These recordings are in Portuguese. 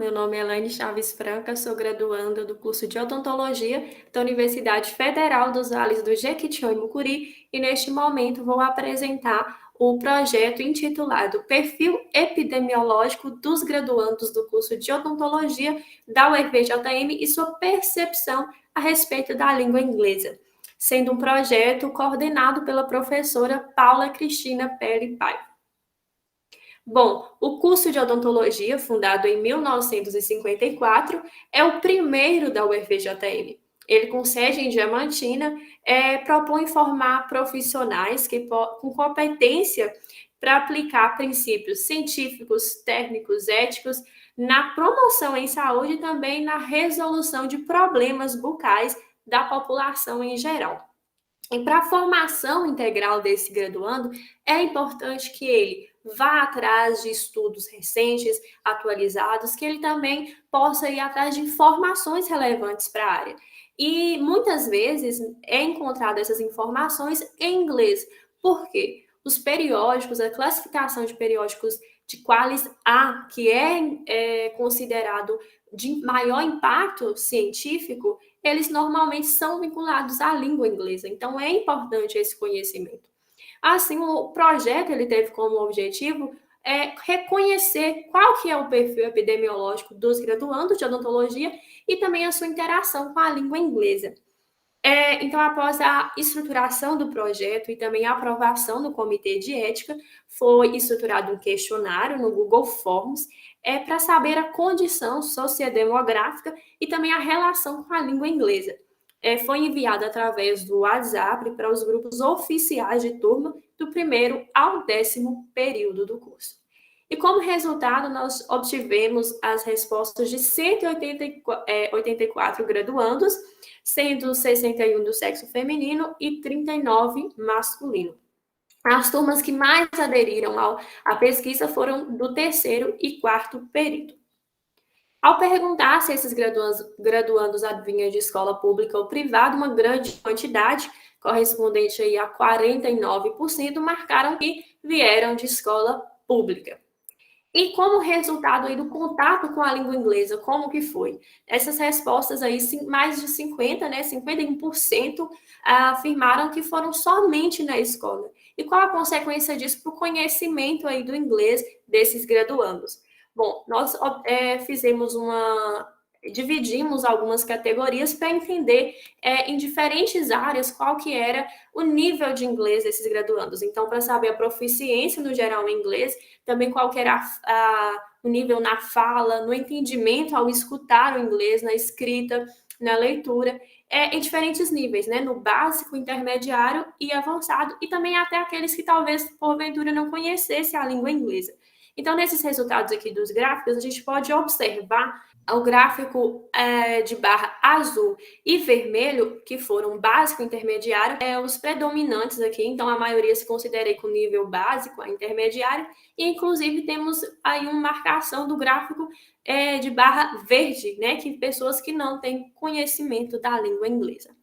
meu nome é Elaine Chaves Franca, sou graduanda do curso de Odontologia da Universidade Federal dos Vales do Jequitinhonha e Mucuri e neste momento vou apresentar o projeto intitulado Perfil Epidemiológico dos Graduandos do curso de Odontologia da UFVJM e sua percepção a respeito da língua inglesa, sendo um projeto coordenado pela professora Paula Cristina Peri Paiva. Bom, o curso de odontologia, fundado em 1954, é o primeiro da UFVJM. Ele, com sede em Diamantina, propõe formar profissionais com competência para aplicar princípios científicos, técnicos, éticos na promoção em saúde e também na resolução de problemas bucais da população em geral. E para a formação integral desse graduando, é importante que ele vá atrás de estudos recentes, atualizados, que ele também possa ir atrás de informações relevantes para a área. E muitas vezes é encontrado essas informações em inglês. Por quê? Os periódicos, a classificação de periódicos de Qualis A, que é considerado de maior impacto científico, eles normalmente são vinculados à língua inglesa. Então, é importante esse conhecimento. Assim, o projeto ele teve como objetivo reconhecer qual que é o perfil epidemiológico dos graduandos de odontologia e também a sua interação com a língua inglesa. Então, após a estruturação do projeto e também a aprovação no Comitê de Ética, foi estruturado um questionário no Google Forms para saber a condição sociodemográfica e também a relação com a língua inglesa. Foi enviado através do WhatsApp para os grupos oficiais de turma do primeiro ao 10º período do curso. E como resultado, nós obtivemos as respostas de 184 graduandos, sendo 61 do sexo feminino e 39 masculino. As turmas que mais aderiram à pesquisa foram do 3º e 4º período. Ao perguntar se esses graduandos vinham de escola pública ou privada, uma grande quantidade, correspondente aí a 49%, marcaram que vieram de escola pública. E como resultado aí do contato com a língua inglesa, como que foi? Essas respostas aí, mais de 51%, afirmaram que foram somente na escola. E qual a consequência disso para o conhecimento aí do inglês desses graduandos? Bom, nós dividimos algumas categorias para entender em diferentes áreas qual que era o nível de inglês desses graduandos. Então, para saber a proficiência no geral em inglês, também qual que era o nível na fala, no entendimento ao escutar o inglês, na escrita, na leitura, em diferentes níveis, né? No básico, intermediário e avançado, e também até aqueles que talvez, porventura, não conhecessem a língua inglesa. Então, nesses resultados aqui dos gráficos, a gente pode observar o gráfico de barra azul e vermelho, que foram básico e intermediário, os predominantes aqui. Então, a maioria se considera com nível básico, a intermediário, e inclusive temos aí uma marcação do gráfico de barra verde, né, que pessoas que não têm conhecimento da língua inglesa.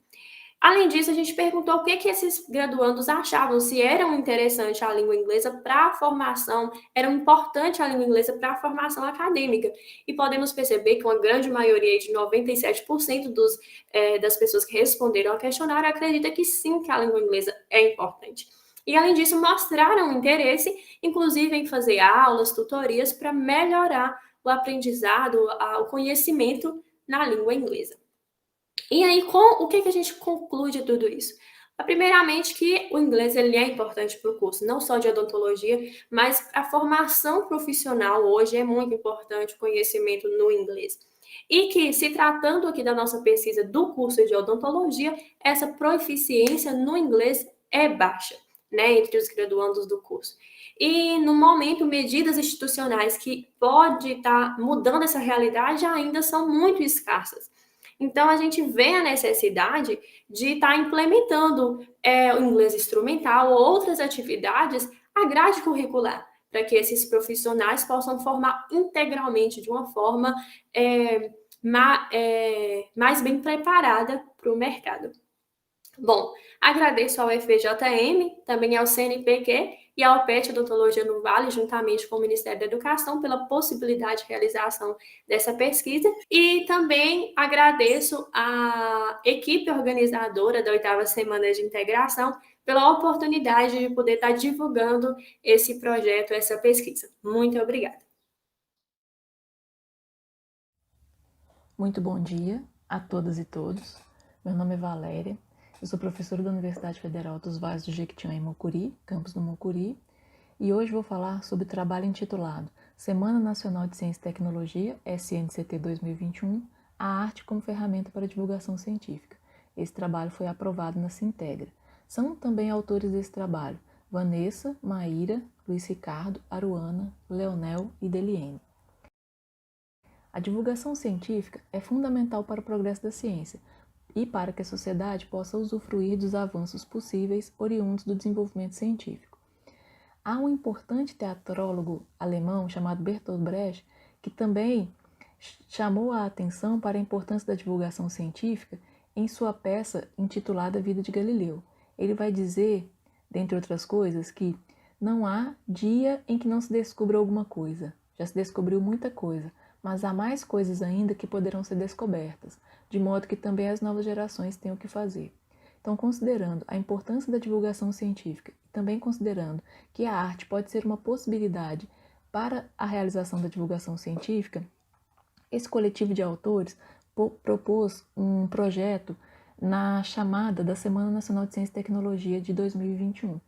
Além disso, a gente perguntou o que esses graduandos achavam, se era interessante a língua inglesa para a formação, era importante a língua inglesa para a formação acadêmica. E podemos perceber que uma grande maioria, de 97% das pessoas que responderam ao questionário, acredita que sim, que a língua inglesa é importante. E, além disso, mostraram interesse, inclusive, em fazer aulas, tutorias, para melhorar o aprendizado, o conhecimento na língua inglesa. E aí, o que a gente conclui de tudo isso? Primeiramente, que o inglês ele é importante para o curso, não só de odontologia, mas a formação profissional hoje é muito importante o conhecimento no inglês. E que, se tratando aqui da nossa pesquisa do curso de odontologia, essa proficiência no inglês é baixa, né, entre os graduandos do curso. E, no momento, medidas institucionais que podem estar mudando essa realidade ainda são muito escassas. Então, a gente vê a necessidade de estar implementando o inglês instrumental ou outras atividades à grade curricular, para que esses profissionais possam formar integralmente de uma forma mais bem preparada para o mercado. Bom, agradeço ao FVJM, também ao CNPq e ao PET Odontologia no Vale, juntamente com o Ministério da Educação, pela possibilidade de realização dessa pesquisa. E também agradeço à equipe organizadora da 8ª Semana de Integração pela oportunidade de poder estar divulgando esse projeto, essa pesquisa. Muito obrigada. Muito bom dia a todas e todos. Meu nome é Valéria, eu sou professora da Universidade Federal dos Vales do Jequitinhonha em Mucuri, campus do Mucuri, e hoje vou falar sobre o trabalho intitulado Semana Nacional de Ciência e Tecnologia, SNCT 2021, a arte como ferramenta para divulgação científica. Esse trabalho foi aprovado na Sintegra. São também autores desse trabalho Vanessa, Maíra, Luiz Ricardo, Aruana, Leonel e Deliene. A divulgação científica é fundamental para o progresso da ciência e para que a sociedade possa usufruir dos avanços possíveis oriundos do desenvolvimento científico. Há um importante teatrólogo alemão chamado Bertolt Brecht que também chamou a atenção para a importância da divulgação científica em sua peça intitulada Vida de Galileu. Ele vai dizer, dentre outras coisas, que não há dia em que não se descubra alguma coisa. Já se descobriu muita coisa, mas há mais coisas ainda que poderão ser descobertas, de modo que também as novas gerações têm o que fazer. Então, considerando a importância da divulgação científica e também considerando que a arte pode ser uma possibilidade para a realização da divulgação científica, esse coletivo de autores propôs um projeto na chamada da Semana Nacional de Ciência e Tecnologia de 2021,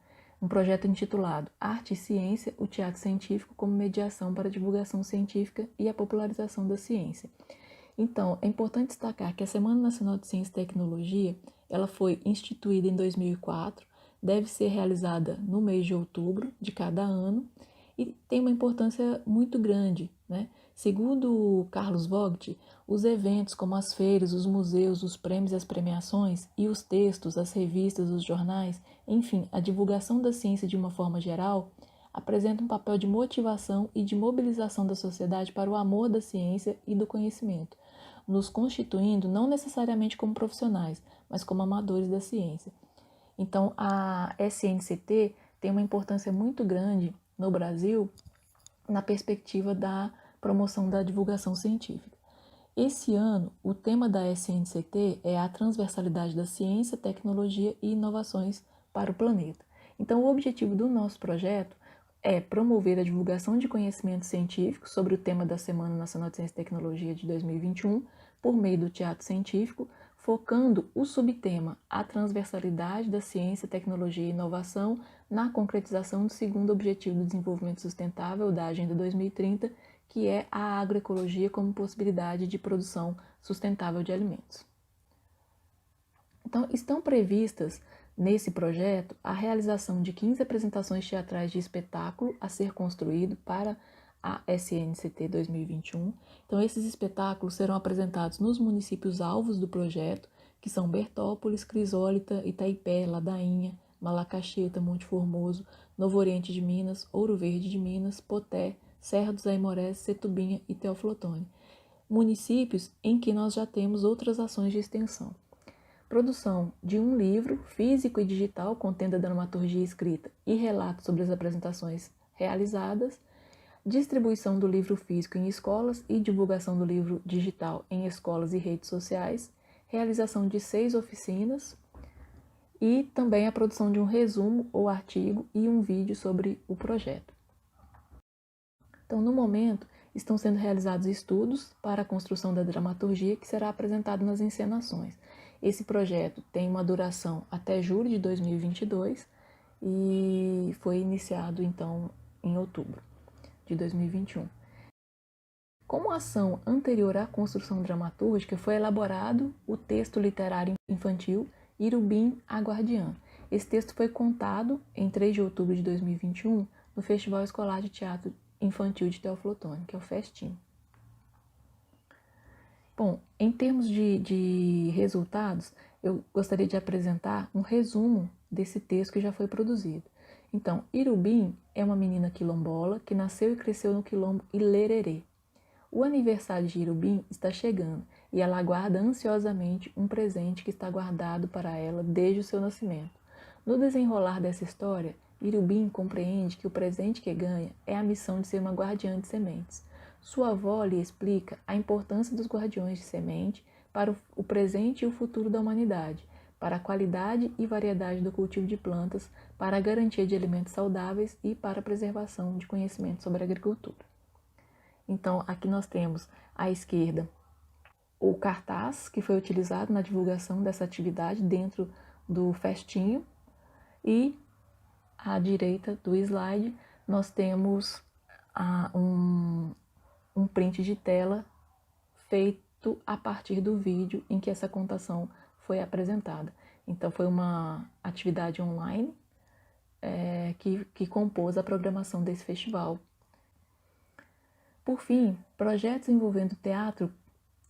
um projeto intitulado Arte e Ciência, o Teatro Científico como Mediação para a Divulgação Científica e a Popularização da Ciência. Então, é importante destacar que a Semana Nacional de Ciência e Tecnologia ela foi instituída em 2004, deve ser realizada no mês de outubro de cada ano e tem uma importância muito grande, né? Segundo Carlos Vogt, os eventos como as feiras, os museus, os prêmios e as premiações e os textos, as revistas, os jornais, enfim, a divulgação da ciência de uma forma geral, apresenta um papel de motivação e de mobilização da sociedade para o amor da ciência e do conhecimento, nos constituindo não necessariamente como profissionais, mas como amadores da ciência. Então, a SNCT tem uma importância muito grande no Brasil na perspectiva da promoção da divulgação científica. Esse ano, o tema da SNCT é a transversalidade da ciência, tecnologia e inovações para o planeta. Então, o objetivo do nosso projeto é promover a divulgação de conhecimento científico sobre o tema da Semana Nacional de Ciência e Tecnologia de 2021 por meio do teatro científico, focando o subtema A Transversalidade da Ciência, Tecnologia e Inovação na concretização do segundo Objetivo do Desenvolvimento Sustentável da Agenda 2030, que é a agroecologia como possibilidade de produção sustentável de alimentos. Então, estão previstas nesse projeto a realização de 15 apresentações teatrais de espetáculo a ser construído para a SNCT 2021. Então, esses espetáculos serão apresentados nos municípios alvos do projeto, que são Bertópolis, Crisólita, Itaipé, Ladainha, Malacaxeta, Monte Formoso, Novo Oriente de Minas, Ouro Verde de Minas, Poté, Serra dos Aimorés, Setubinha e Teófilo Otoni. Municípios em que nós já temos outras ações de extensão. Produção de um livro físico e digital contendo a dramaturgia escrita e relatos sobre as apresentações realizadas, distribuição do livro físico em escolas e divulgação do livro digital em escolas e redes sociais, realização de 6 oficinas e também a produção de um resumo ou artigo e um vídeo sobre o projeto. Então, no momento, estão sendo realizados estudos para a construção da dramaturgia que será apresentado nas encenações. Esse projeto tem uma duração até julho de 2022 e foi iniciado, então, em outubro de 2021. Como ação anterior à construção dramatúrgica, foi elaborado o texto literário infantil Irubim, a Guardiã. Esse texto foi contado em 3 de outubro de 2021 no Festival Escolar de Teatro Infantil de Teófilo Otoni, que é o FESTIM. Bom, em termos de resultados, eu gostaria de apresentar um resumo desse texto que já foi produzido. Então, Irubim é uma menina quilombola que nasceu e cresceu no quilombo Ilererê. O aniversário de Irubim está chegando e ela aguarda ansiosamente um presente que está guardado para ela desde o seu nascimento. No desenrolar dessa história, Irubim compreende que o presente que ganha é a missão de ser uma guardiã de sementes. Sua avó lhe explica a importância dos guardiões de semente para o presente e o futuro da humanidade, para a qualidade e variedade do cultivo de plantas, para a garantia de alimentos saudáveis e para a preservação de conhecimento sobre a agricultura. Então, aqui nós temos à esquerda o cartaz que foi utilizado na divulgação dessa atividade dentro do festinho e à direita do slide nós temos um print de tela feito a partir do vídeo em que essa contação foi apresentada. Então foi uma atividade online que compôs a programação desse festival. Por fim, projetos envolvendo teatro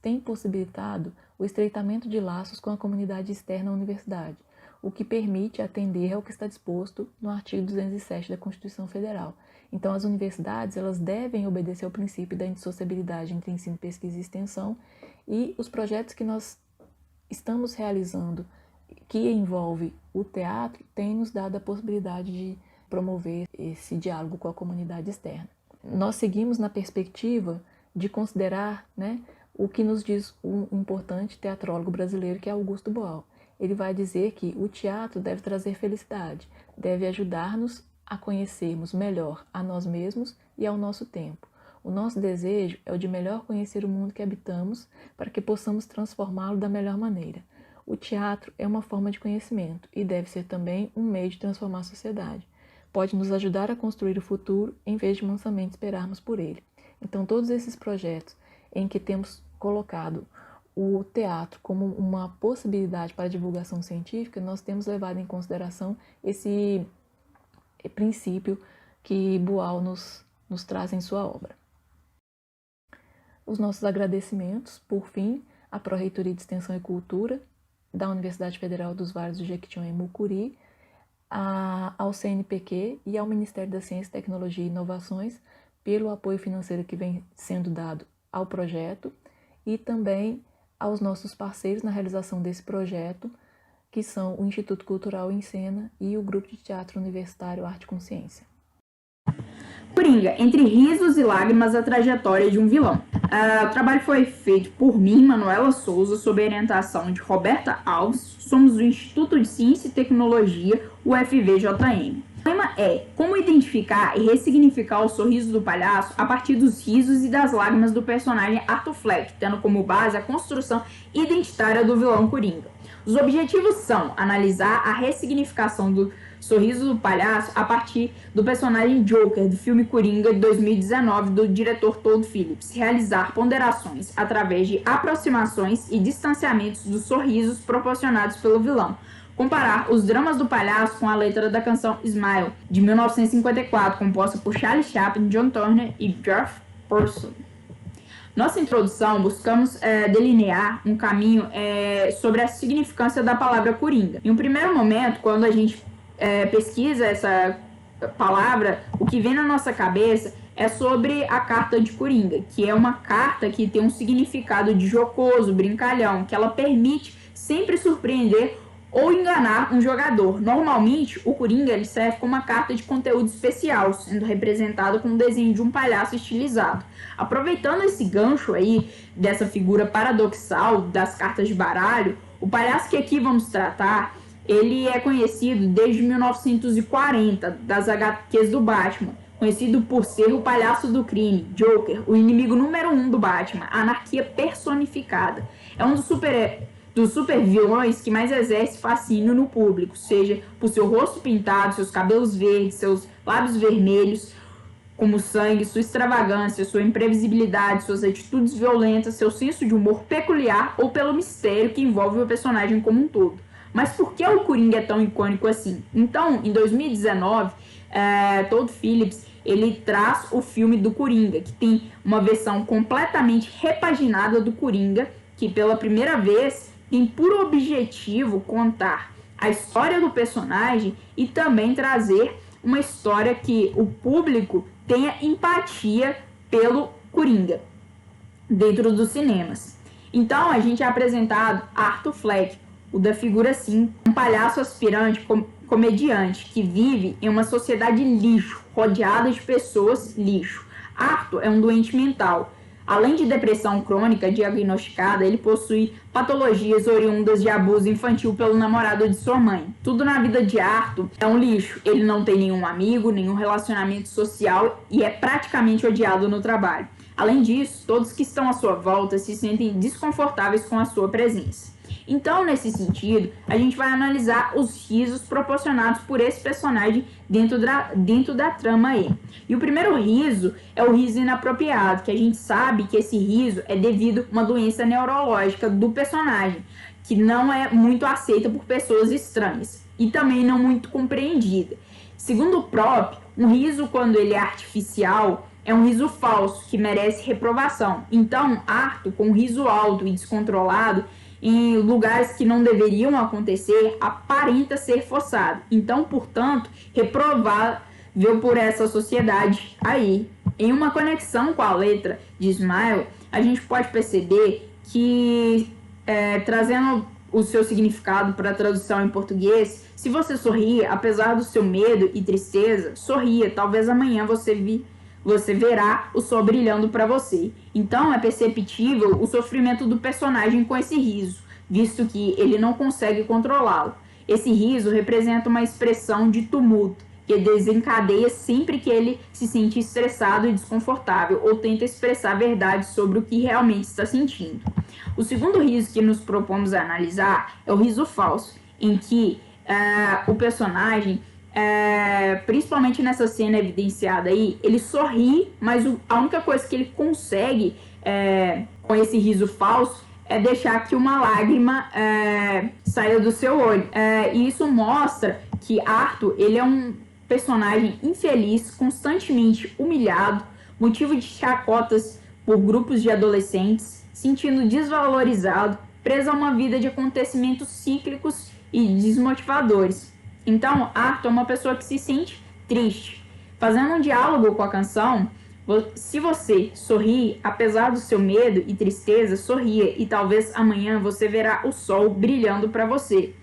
têm possibilitado o estreitamento de laços com a comunidade externa à universidade, o que permite atender ao que está disposto no artigo 207 da Constituição Federal. Então, as universidades elas devem obedecer ao princípio da indissociabilidade entre ensino, pesquisa e extensão, e os projetos que nós estamos realizando, que envolve o teatro, têm nos dado a possibilidade de promover esse diálogo com a comunidade externa. Nós seguimos na perspectiva de considerar, o que nos diz um importante teatrólogo brasileiro, que é Augusto Boal. Ele vai dizer que o teatro deve trazer felicidade, deve ajudar-nos a conhecermos melhor a nós mesmos e ao nosso tempo. O nosso desejo é o de melhor conhecer o mundo que habitamos, para que possamos transformá-lo da melhor maneira. O teatro é uma forma de conhecimento e deve ser também um meio de transformar a sociedade. Pode nos ajudar a construir o futuro em vez de mansamente esperarmos por ele. Então, todos esses projetos em que temos colocado o teatro como uma possibilidade para a divulgação científica, nós temos levado em consideração esse princípio que Boal nos traz em sua obra. Os nossos agradecimentos, por fim, à Pró-Reitoria de Extensão e Cultura da Universidade Federal dos Vales do Jequitinhonha e Mucuri, ao CNPq e ao Ministério da Ciência, Tecnologia e Inovações pelo apoio financeiro que vem sendo dado ao projeto e também aos nossos parceiros na realização desse projeto, que são o Instituto Cultural em Cena e o Grupo de Teatro Universitário Arte com Ciência. Coringa, entre risos e lágrimas, a trajetória de um vilão. O trabalho foi feito por mim, Manuela Souza, sob a orientação de Roberta Alves. Somos do Instituto de Ciência e Tecnologia, UFVJM. O tema é como identificar e ressignificar o sorriso do palhaço a partir dos risos e das lágrimas do personagem Arthur Fleck, tendo como base a construção identitária do vilão Coringa. Os objetivos são analisar a ressignificação do sorriso do palhaço a partir do personagem Joker do filme Coringa de 2019 do diretor Todd Phillips, realizar ponderações através de aproximações e distanciamentos dos sorrisos proporcionados pelo vilão, comparar os dramas do palhaço com a letra da canção Smile, de 1954, composta por Charlie Chaplin, John Turner e Geoff Purcell. Nossa introdução, buscamos delinear um caminho sobre a significância da palavra Coringa. Em um primeiro momento, quando a gente pesquisa essa palavra, o que vem na nossa cabeça é sobre a carta de Coringa, que é uma carta que tem um significado de jocoso, brincalhão, que ela permite sempre surpreender ou enganar um jogador. Normalmente, o Coringa ele serve como uma carta de conteúdo especial, sendo representado com um desenho de um palhaço estilizado. Aproveitando esse gancho aí dessa figura paradoxal das cartas de baralho, o palhaço que aqui vamos tratar, ele é conhecido desde 1940, das HQs do Batman, conhecido por ser o palhaço do crime, Joker, o inimigo número 1 do Batman, a anarquia personificada. É um dos super vilões que mais exerce fascínio no público, seja por seu rosto pintado, seus cabelos verdes, seus lábios vermelhos como sangue, sua extravagância, sua imprevisibilidade, suas atitudes violentas, seu senso de humor peculiar ou pelo mistério que envolve o personagem como um todo. Mas por que o Coringa é tão icônico assim? Então, em 2019, Todd Phillips ele traz o filme do Coringa, que tem uma versão completamente repaginada do Coringa, que pela primeira vez tem por objetivo contar a história do personagem e também trazer uma história que o público tenha empatia pelo Coringa dentro dos cinemas. Então a gente é apresentado Arthur Fleck, o da figura sim, um palhaço aspirante comediante que vive em uma sociedade lixo, rodeada de pessoas lixo. Arthur é um doente mental. Além de depressão crônica diagnosticada, ele possui patologias oriundas de abuso infantil pelo namorado de sua mãe. Tudo na vida de Arthur é um lixo. Ele não tem nenhum amigo, nenhum relacionamento social e é praticamente odiado no trabalho. Além disso, todos que estão à sua volta se sentem desconfortáveis com a sua presença. Então, nesse sentido, a gente vai analisar os risos proporcionados por esse personagem dentro da trama aí. E o primeiro riso é o riso inapropriado, que a gente sabe que esse riso é devido a uma doença neurológica do personagem, que não é muito aceita por pessoas estranhas e também não muito compreendida. Segundo o próprio, um riso, quando ele é artificial, é um riso falso, que merece reprovação. Então, Arthur, com um riso alto e descontrolado, em lugares que não deveriam acontecer, aparenta ser forçado. Então, portanto, reprovável por essa sociedade aí. Em uma conexão com a letra de Smile, a gente pode perceber que, trazendo o seu significado para a tradução em português, se você sorrir, apesar do seu medo e tristeza, sorria, talvez amanhã você verá o sol brilhando para você. Então é perceptível o sofrimento do personagem com esse riso, visto que ele não consegue controlá-lo. Esse riso representa uma expressão de tumulto, que desencadeia sempre que ele se sente estressado e desconfortável ou tenta expressar a verdade sobre o que realmente está sentindo. O segundo riso que nos propomos a analisar é o riso falso, em que o personagem, principalmente nessa cena evidenciada aí, ele sorri, mas a única coisa que ele consegue com esse riso falso é deixar que uma lágrima saia do seu olho. E isso mostra que Arthur, ele é um personagem infeliz, constantemente humilhado, motivo de chacotas por grupos de adolescentes, sentindo desvalorizado, preso a uma vida de acontecimentos cíclicos e desmotivadores. Então, Arthur é uma pessoa que se sente triste. Fazendo um diálogo com a canção, se você sorrir, apesar do seu medo e tristeza, sorria e talvez amanhã você verá o sol brilhando para você.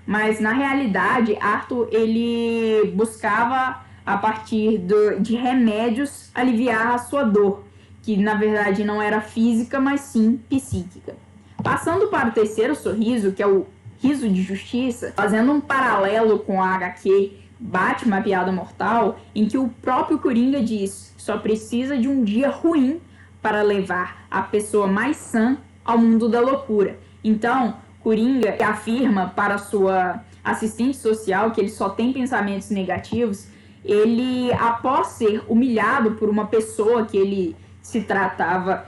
Mas, na realidade, Arthur, ele buscava, a partir de remédios, aliviar a sua dor, que, na verdade, não era física, mas sim psíquica. Passando para o terceiro sorriso, que é o riso de justiça, fazendo um paralelo com a HQ Batman, a Piada Mortal, em que o próprio Coringa diz: só precisa de um dia ruim para levar a pessoa mais sã ao mundo da loucura. Então, Coringa afirma para sua assistente social que ele só tem pensamentos negativos. Ele, após ser humilhado por uma pessoa que ele se tratava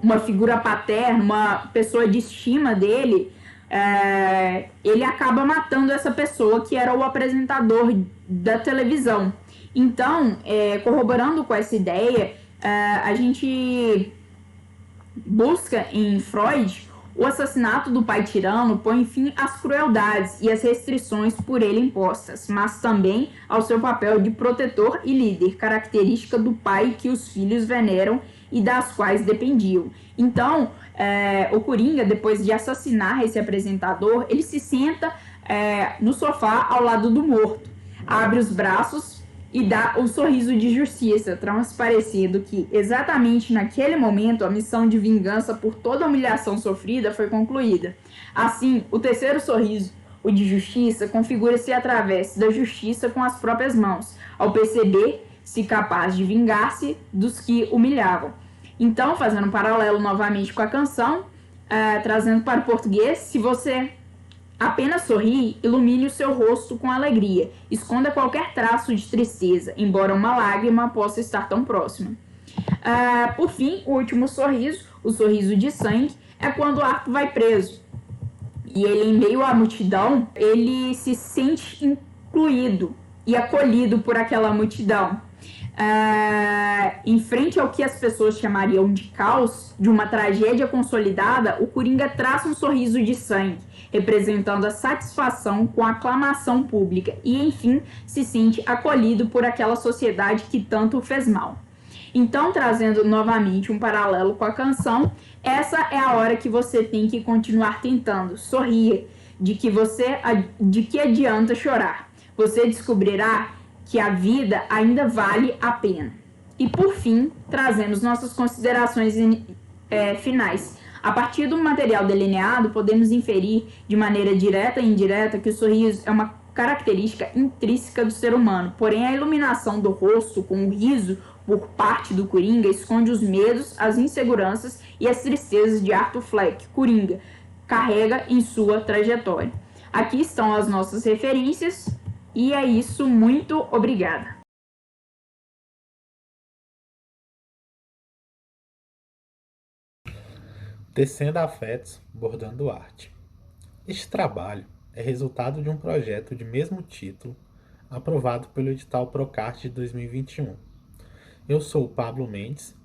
uma figura paterna, uma pessoa de estima dele, ele acaba matando essa pessoa que era o apresentador da televisão. Então, corroborando com essa ideia, a gente busca em Freud o assassinato do pai tirano põe fim às crueldades e às restrições por ele impostas, mas também ao seu papel de protetor e líder, característica do pai que os filhos veneram e das quais dependiam. Então, o Coringa, depois de assassinar esse apresentador, ele se senta no sofá ao lado do morto, abre os braços e dá o sorriso de justiça, transparecendo que exatamente naquele momento a missão de vingança por toda a humilhação sofrida foi concluída. Assim, o terceiro sorriso, o de justiça, configura-se através da justiça com as próprias mãos, ao perceber-se capaz de vingar-se dos que humilhavam. Então, fazendo um paralelo novamente com a canção, trazendo para o português, se você apenas sorri, ilumine o seu rosto com alegria. Esconda qualquer traço de tristeza, embora uma lágrima possa estar tão próxima. Por fim, o último sorriso, o sorriso de sangue, é quando Arthur vai preso. E ele, em meio à multidão, ele se sente incluído e acolhido por aquela multidão. Em frente ao que as pessoas chamariam de caos, de uma tragédia consolidada, o Coringa traça um sorriso de sangue, representando a satisfação com a aclamação pública e, enfim, se sente acolhido por aquela sociedade que tanto o fez mal. Então, trazendo novamente um paralelo com a canção, essa é a hora que você tem que continuar tentando. Sorria, de que adianta chorar. Você descobrirá que a vida ainda vale a pena. E por fim, trazemos nossas considerações finais. A partir do material delineado, podemos inferir de maneira direta e indireta que o sorriso é uma característica intrínseca do ser humano, porém a iluminação do rosto com o riso por parte do Coringa esconde os medos, as inseguranças e as tristezas de Arthur Fleck, Coringa, carrega em sua trajetória. Aqui estão as nossas referências e é isso, muito obrigada. Tecendo afetos, bordando arte. Este trabalho é resultado de um projeto de mesmo título, aprovado pelo edital Procart de 2021. Eu sou o Pablo Mendes,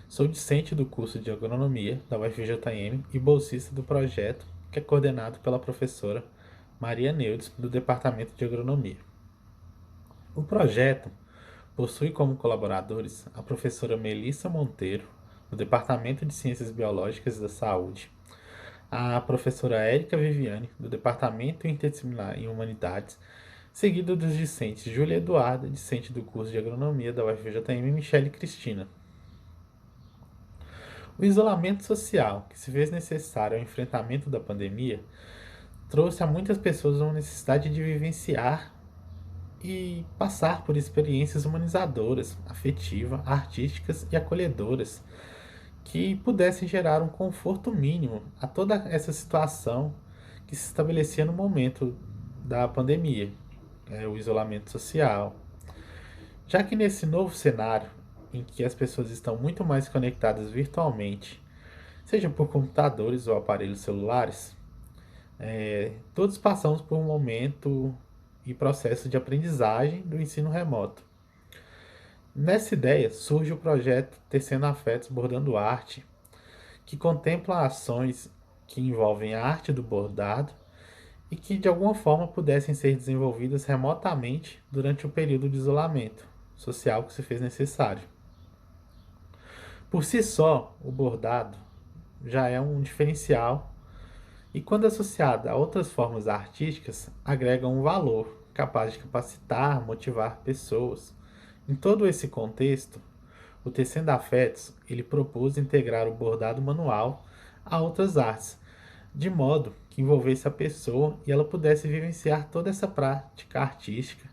sou discente do curso de Agronomia da UFJM e bolsista do projeto, que é coordenado pela professora Maria Neudes, do Departamento de Agronomia. O projeto possui como colaboradores a professora Melissa Monteiro, do Departamento de Ciências Biológicas e da Saúde, a professora Érica Viviane, do Departamento Interdisciplinar em Humanidades, seguido dos discentes Júlia Eduarda, discente do curso de Agronomia da UFJM, e Michele Cristina. O isolamento social, que se fez necessário ao enfrentamento da pandemia, trouxe a muitas pessoas uma necessidade de vivenciar e passar por experiências humanizadoras, afetivas, artísticas e acolhedoras, que pudessem gerar um conforto mínimo a toda essa situação que se estabelecia no momento da pandemia, o isolamento social. Já que nesse novo cenário, em que as pessoas estão muito mais conectadas virtualmente, seja por computadores ou aparelhos celulares, todos passamos por um momento e processo de aprendizagem do ensino remoto. Nessa ideia surge o projeto Tecendo Afetos, Bordando Arte, que contempla ações que envolvem a arte do bordado e que de alguma forma pudessem ser desenvolvidas remotamente durante o período de isolamento social que se fez necessário. Por si só, o bordado já é um diferencial e, quando associado a outras formas artísticas, agrega um valor capaz de capacitar, motivar pessoas. Em todo esse contexto, o Tecendo Afetos ele propôs integrar o bordado manual a outras artes, de modo que envolvesse a pessoa e ela pudesse vivenciar toda essa prática artística,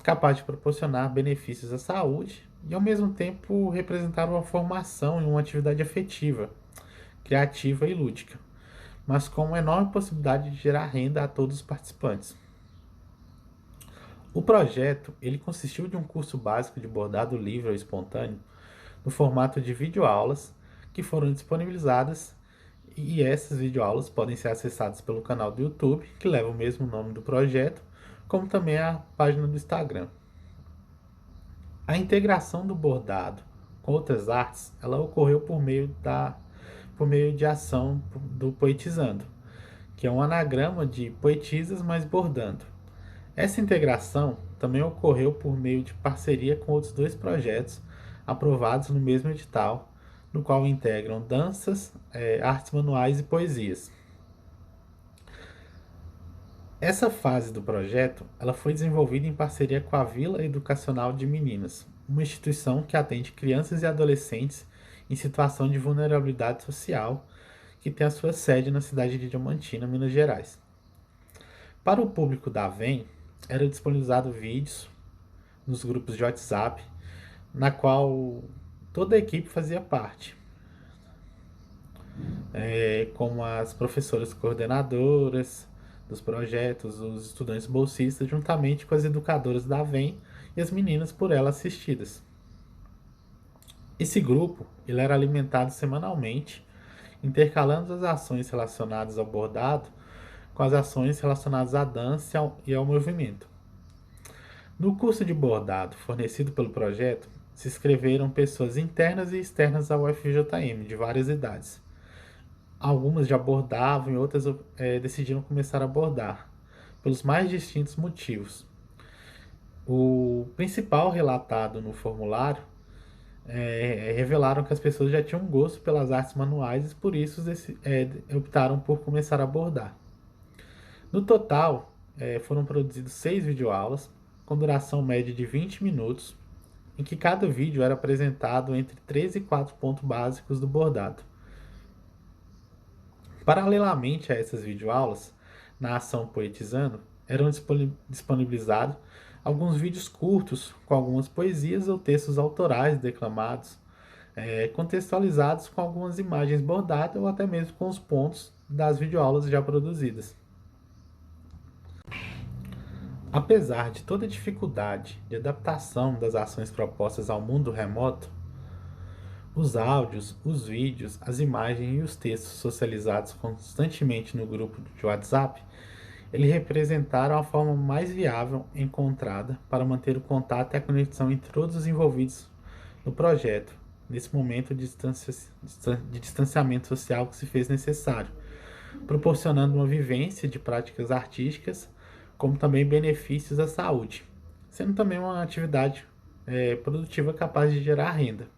capaz de proporcionar benefícios à saúde e, ao mesmo tempo, representar uma formação em uma atividade afetiva, criativa e lúdica, mas com uma enorme possibilidade de gerar renda a todos os participantes. O projeto ele consistiu de um curso básico de bordado livre ou espontâneo, no formato de videoaulas, que foram disponibilizadas, e essas videoaulas podem ser acessadas pelo canal do YouTube, que leva o mesmo nome do projeto, como também a página do Instagram. A integração do bordado com outras artes, ela ocorreu por meio de ação do Poetizando, que é um anagrama de poetisas mais bordando. Essa integração também ocorreu por meio de parceria com outros dois projetos aprovados no mesmo edital, no qual integram danças, artes manuais e poesias. Essa fase do projeto ela foi desenvolvida em parceria com a Vila Educacional de Meninas, uma instituição que atende crianças e adolescentes em situação de vulnerabilidade social, que tem a sua sede na cidade de Diamantina, Minas Gerais. Para o público da VEM, era disponibilizado vídeos nos grupos de WhatsApp, na qual toda a equipe fazia parte, como as professoras coordenadoras dos projetos, os estudantes bolsistas, juntamente com as educadoras da VEM e as meninas por ela assistidas. Esse grupo ele era alimentado semanalmente, intercalando as ações relacionadas ao bordado com as ações relacionadas à dança e ao movimento. No curso de bordado fornecido pelo projeto, se inscreveram pessoas internas e externas ao UFJM, de várias idades. Algumas já bordavam e outras decidiram começar a bordar, pelos mais distintos motivos. O principal relatado no formulário revelaram que as pessoas já tinham gosto pelas artes manuais e por isso optaram por começar a bordar. No total, foram produzidos 6 videoaulas, com duração média de 20 minutos, em que cada vídeo era apresentado entre 3 e 4 pontos básicos do bordado. Paralelamente a essas videoaulas, na ação Poetizando, eram disponibilizados alguns vídeos curtos com algumas poesias ou textos autorais declamados, contextualizados com algumas imagens bordadas ou até mesmo com os pontos das videoaulas já produzidas. Apesar de toda a dificuldade de adaptação das ações propostas ao mundo remoto, os áudios, os vídeos, as imagens e os textos socializados constantemente no grupo de WhatsApp, eles representaram a forma mais viável encontrada para manter o contato e a conexão entre todos os envolvidos no projeto, nesse momento de distanciamento social que se fez necessário, proporcionando uma vivência de práticas artísticas, como também benefícios à saúde, sendo também uma atividade produtiva capaz de gerar renda.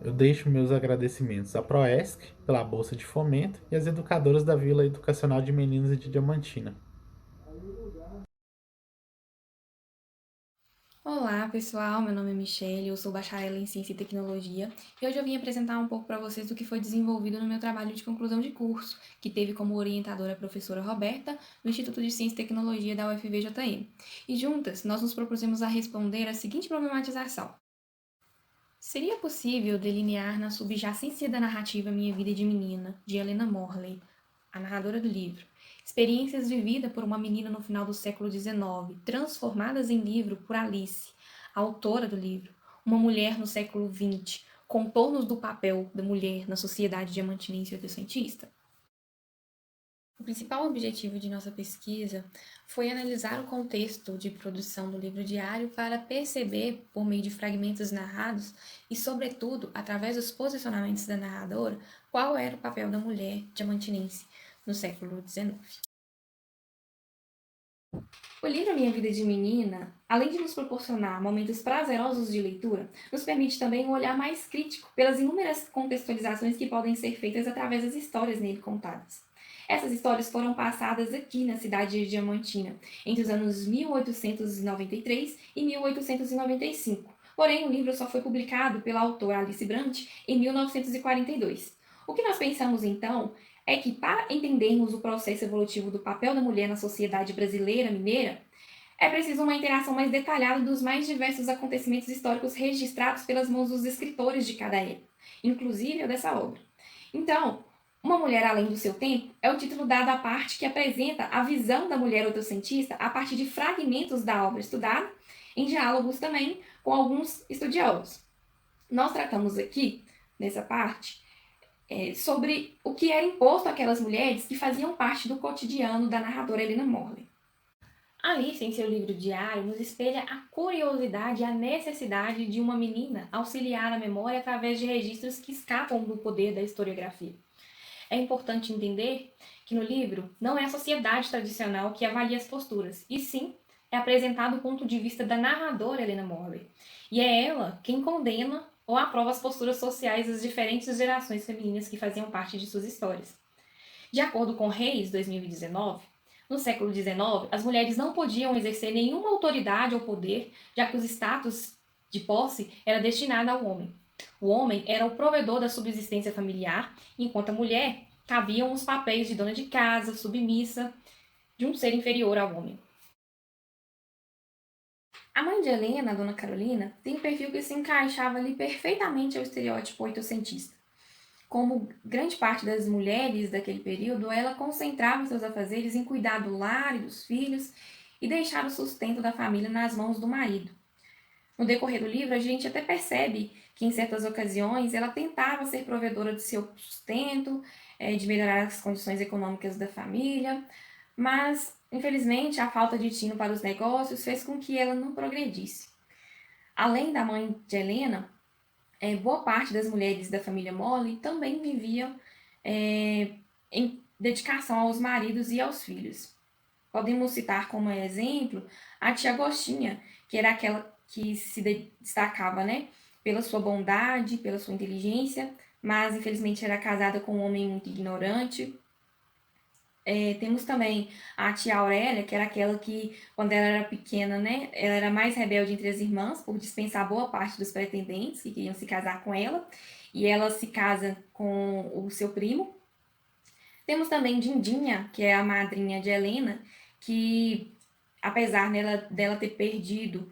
Eu deixo meus agradecimentos à Proesc pela Bolsa de Fomento e às educadoras da Vila Educacional de Meninos de Diamantina. Olá, pessoal. Meu nome é Michelle, eu sou bacharel em Ciência e Tecnologia e hoje eu vim apresentar um pouco para vocês do que foi desenvolvido no meu trabalho de conclusão de curso, que teve como orientadora a professora Roberta, do Instituto de Ciência e Tecnologia da UFVJM. E juntas, nós nos propusemos a responder a seguinte problematização. Seria possível delinear na subjacência da narrativa Minha Vida de Menina, de Helena Morley, a narradora do livro, experiências vividas por uma menina no final do século XIX, transformadas em livro por Alice, a autora do livro, uma mulher no século XX, contornos do papel da mulher na sociedade diamantinense e oitocentista? O principal objetivo de nossa pesquisa foi analisar o contexto de produção do livro diário para perceber, por meio de fragmentos narrados e, sobretudo, através dos posicionamentos da narradora, qual era o papel da mulher diamantinense no século XIX. O livro Minha Vida de Menina, além de nos proporcionar momentos prazerosos de leitura, nos permite também um olhar mais crítico pelas inúmeras contextualizações que podem ser feitas através das histórias nele contadas. Essas histórias foram passadas aqui na cidade de Diamantina, entre os anos 1893 e 1895. Porém, o livro só foi publicado pela autora Alice Brandt em 1942. O que nós pensamos, então, é que, para entendermos o processo evolutivo do papel da mulher na sociedade brasileira mineira, é preciso uma interação mais detalhada dos mais diversos acontecimentos históricos registrados pelas mãos dos escritores de cada época, inclusive a dessa obra. Então, Uma Mulher Além do Seu Tempo é o título dado à parte que apresenta a visão da mulher oitocentista a partir de fragmentos da obra estudada, em diálogos também com alguns estudiosos. Nós tratamos aqui, nessa parte, sobre o que era imposto àquelas mulheres que faziam parte do cotidiano da narradora Helena Morley. Alice, em seu livro diário, nos espelha a curiosidade e a necessidade de uma menina auxiliar a memória através de registros que escapam do poder da historiografia. É importante entender que no livro não é a sociedade tradicional que avalia as posturas, e sim é apresentado o ponto de vista da narradora Helena Morley. E é ela quem condena ou aprova as posturas sociais das diferentes gerações femininas que faziam parte de suas histórias. De acordo com Reis, 2019, no século XIX, as mulheres não podiam exercer nenhuma autoridade ou poder, já que os status de posse era destinado ao homem. O homem era o provedor da subsistência familiar, enquanto a mulher cabiam os papéis de dona de casa, submissa, de um ser inferior ao homem. A mãe de Helena, a dona Carolina, tem um perfil que se encaixava ali perfeitamente ao estereótipo oitocentista. Como grande parte das mulheres daquele período, ela concentrava seus afazeres em cuidar do lar e dos filhos e deixar o sustento da família nas mãos do marido. No decorrer do livro, a gente até percebe que, em certas ocasiões, ela tentava ser provedora do seu sustento, de melhorar as condições econômicas da família, mas, infelizmente, a falta de tino para os negócios fez com que ela não progredisse. Além da mãe de Helena, boa parte das mulheres da família Morley também viviam em dedicação aos maridos e aos filhos. Podemos citar como exemplo a tia Agostinha, que era aquela que se destacava, né, pela sua bondade, pela sua inteligência, mas infelizmente era casada com um homem muito ignorante. Temos também a tia Aurélia, que era aquela que, quando ela era pequena, né, ela era mais rebelde entre as irmãs, por dispensar boa parte dos pretendentes que queriam se casar com ela, e ela se casa com o seu primo. Temos também Dindinha, que é a madrinha de Helena, que, apesar dela ter perdido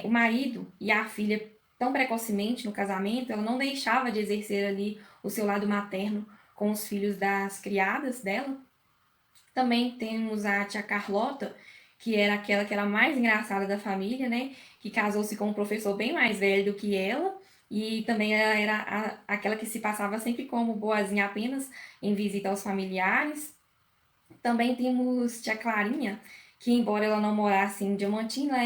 o marido e a filha tão precocemente no casamento, ela não deixava de exercer ali o seu lado materno com os filhos das criadas dela. Também temos a tia Carlota, que era aquela que era a mais engraçada da família, né? Que casou-se com um professor bem mais velho do que ela. E também ela era aquela que se passava sempre como boazinha apenas em visita aos familiares. Também temos tia Clarinha, que embora ela não morasse em Diamantina,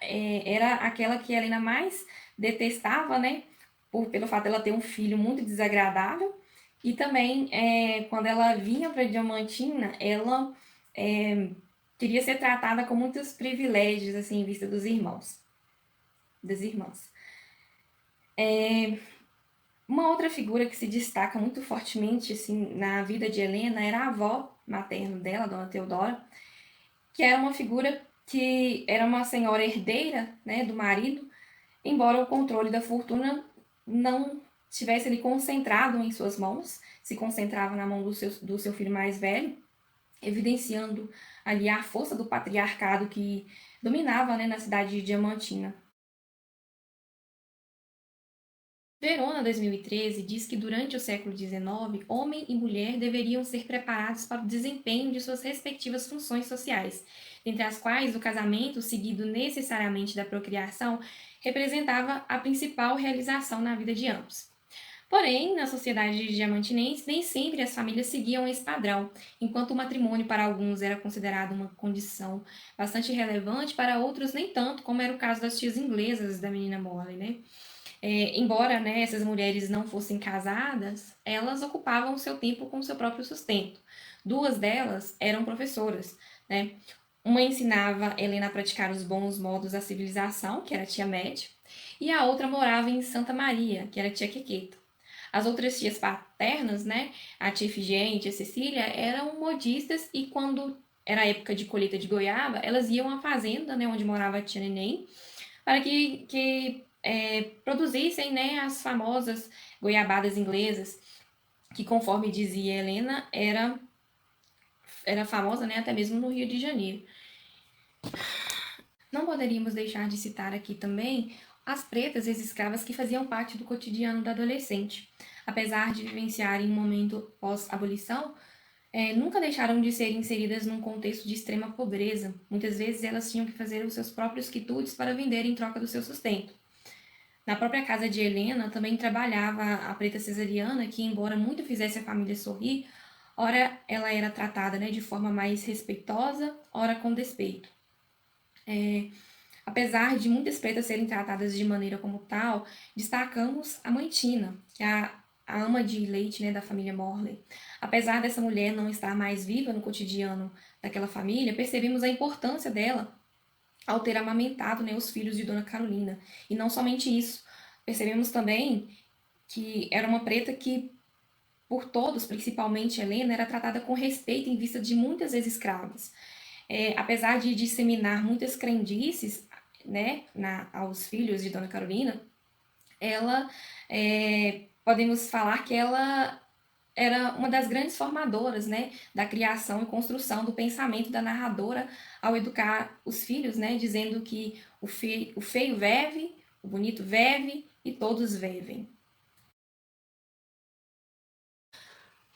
era aquela que a Helena mais detestava, né? Pelo fato dela ter um filho muito desagradável. E também, quando ela vinha para Diamantina, ela queria ser tratada com muitos privilégios, assim, em vista dos irmãos, das irmãs. Uma outra figura que se destaca muito fortemente, assim, na vida de Helena era a avó materna dela, Dona Teodora, que era uma figura que era uma senhora herdeira, né, do marido, embora o controle da fortuna não estivesse ali concentrado em suas mãos, se concentrava na mão do seu filho mais velho, evidenciando ali a força do patriarcado que dominava, né, na cidade de Diamantina. Verona 2013 diz que durante o século XIX, homem e mulher deveriam ser preparados para o desempenho de suas respectivas funções sociais, dentre as quais o casamento, seguido necessariamente da procriação, representava a principal realização na vida de ambos. Porém, na sociedade diamantinense, nem sempre as famílias seguiam esse padrão, enquanto o matrimônio para alguns era considerado uma condição bastante relevante, para outros nem tanto, como era o caso das tias inglesas da menina Morley, né? Embora, né, essas mulheres não fossem casadas, elas ocupavam o seu tempo com o seu próprio sustento. Duas delas eram professoras, né? Uma ensinava Helena a praticar os bons modos da civilização, que era a tia Média, e a outra morava em Santa Maria, que era a tia Quequeta. As outras tias paternas, né, a tia Efigênia e a tia Cecília, eram modistas e quando era a época de colheita de goiaba, elas iam à fazenda, né, onde morava a tia Neném, para que produzissem, né, as famosas goiabadas inglesas, que conforme dizia Helena, era famosa, né, até mesmo no Rio de Janeiro. Não poderíamos deixar de citar aqui também as pretas e as escravas que faziam parte do cotidiano da adolescente. Apesar de vivenciarem um momento pós-abolição, nunca deixaram de ser inseridas num contexto de extrema pobreza. Muitas vezes elas tinham que fazer os seus próprios quitutes para vender em troca do seu sustento. Na própria casa de Helena também trabalhava a preta cesariana, que embora muito fizesse a família sorrir, ora ela era tratada, né, de forma mais respeitosa, ora com despeito. Apesar de muitas pretas serem tratadas de maneira como tal, destacamos a mãe Tina, que é a ama de leite, né, da família Morley. Apesar dessa mulher não estar mais viva no cotidiano daquela família, percebemos a importância dela ao ter amamentado, né, os filhos de Dona Carolina. E não somente isso, percebemos também que era uma preta que, por todos, principalmente Helena, era tratada com respeito em vista de muitas ex-escravas. Apesar de disseminar muitas crendices, né, aos filhos de Dona Carolina, ela, podemos falar que ela era uma das grandes formadoras, né, da criação e construção do pensamento da narradora ao educar os filhos, né, dizendo que o feio vive, o bonito vive e todos vivem.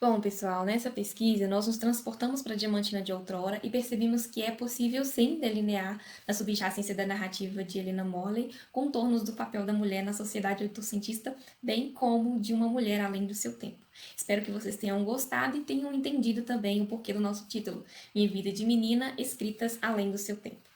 Bom, pessoal, nessa pesquisa nós nos transportamos para a Diamantina de outrora e percebemos que é possível sim delinear na subjacência da narrativa de Helena Morley contornos do papel da mulher na sociedade oitocentista, bem como de uma mulher além do seu tempo. Espero que vocês tenham gostado e tenham entendido também o porquê do nosso título, Minha Vida de Menina, Escritas Além do Seu Tempo.